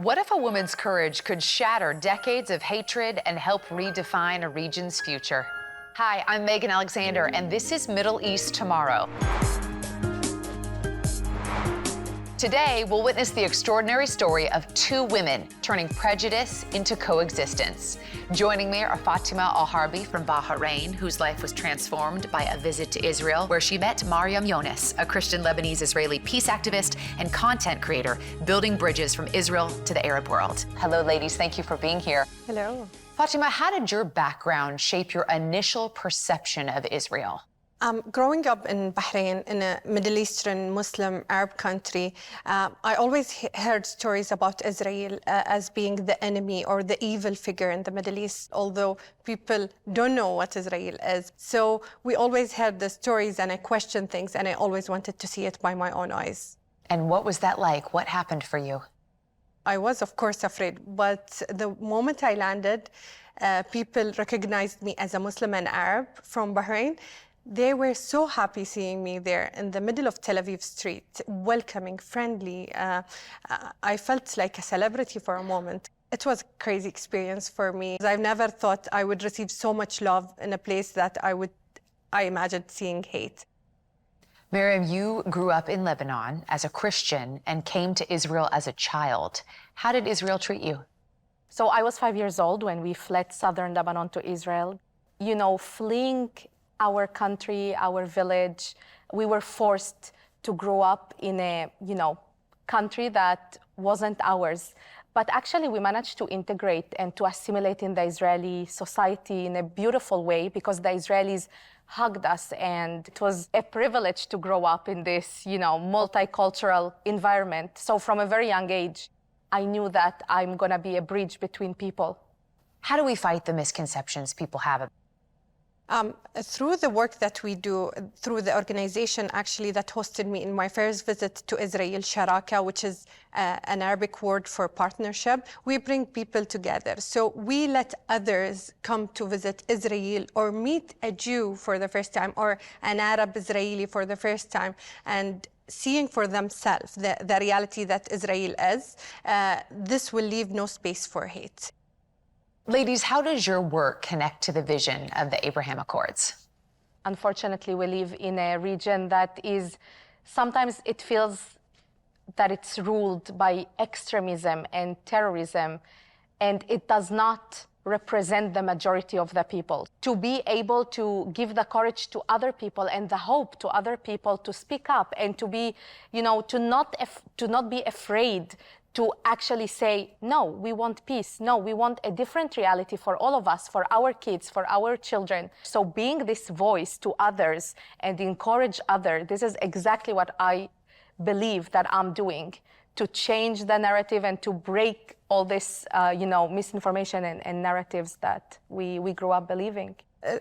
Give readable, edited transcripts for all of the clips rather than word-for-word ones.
What if a woman's courage could shatter decades of hatred and help redefine a region's future? Hi, I'm Megan Alexander, and this is Middle East Tomorrow. Today, we'll witness the extraordinary story of two women turning prejudice into coexistence. Joining me are Fatema Al Harbi from Bahrain, whose life was transformed by a visit to Israel, where she met Maryam Younes, a Christian Lebanese-Israeli peace activist and content creator, building bridges from Israel to the Arab world. Hello, ladies. Thank you for being here. Hello. Fatema, how did your background shape your initial perception of Israel? Growing up in Bahrain, in a Middle Eastern Muslim Arab country, I always heard stories about Israel as being the enemy or the evil figure in the Middle East, although people don't know what Israel is. So we always heard the stories, and I questioned things, and I always wanted to see it by my own eyes. And what was that like? What happened for you? I was, of course, afraid, but the moment I landed, people recognized me as a Muslim and Arab from Bahrain. They were so happy seeing me there in the middle of Tel Aviv street, welcoming, friendly. I felt like a celebrity for a moment. It was a crazy experience for me. I've never thought I would receive so much love in a place that I imagined seeing hate. Maryam, you grew up in Lebanon as a Christian and came to Israel as a child. How did Israel treat you? So I was 5 years old when we fled southern Lebanon to Israel. You know, fleeing our country, our village, we were forced to grow up in a, country that wasn't ours. But actually, we managed to integrate and to assimilate in the Israeli society in a beautiful way because the Israelis hugged us, and it was a privilege to grow up in this, multicultural environment. So from a very young age, I knew that I'm gonna be a bridge between people. How do we fight the misconceptions people have? Through the work that we do, through the organization actually that hosted me in my first visit to Israel, Sharaka, which is an Arabic word for partnership, we bring people together. So we let others come to visit Israel or meet a Jew for the first time or an Arab Israeli for the first time, and seeing for themselves the reality that Israel is. This will leave no space for hate. Ladies, how does your work connect to the vision of the Abraham Accords? Unfortunately, we live in a region that is, sometimes it feels that it's ruled by extremism and terrorism, and it does not represent the majority of the people. To be able to give the courage to other people and the hope to other people to speak up and to be, to not be afraid to actually say, no, we want peace. No, we want a different reality for all of us, for our kids, for our children. So being this voice to others and encourage others, this is exactly what I believe that I'm doing, to change the narrative and to break all this, misinformation and narratives that we grew up believing.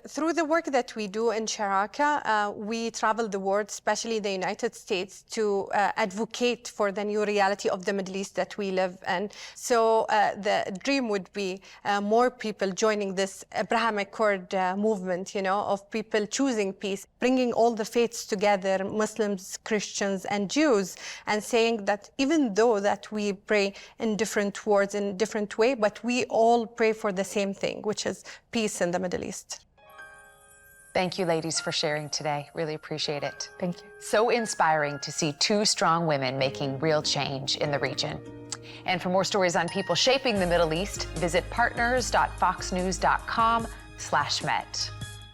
Through the work that we do in Sharaka, we travel the world, especially the United States, to advocate for the new reality of the Middle East that we live in. So the dream would be more people joining this Abraham Accord movement, of people choosing peace, bringing all the faiths together, Muslims, Christians, and Jews, and saying that even though that we pray in different words, in different way, but we all pray for the same thing, which is peace in the Middle East. Thank you, ladies, for sharing today. Really appreciate it. Thank you. So inspiring to see two strong women making real change in the region. And for more stories on people shaping the Middle East, visit partners.foxnews.com/met.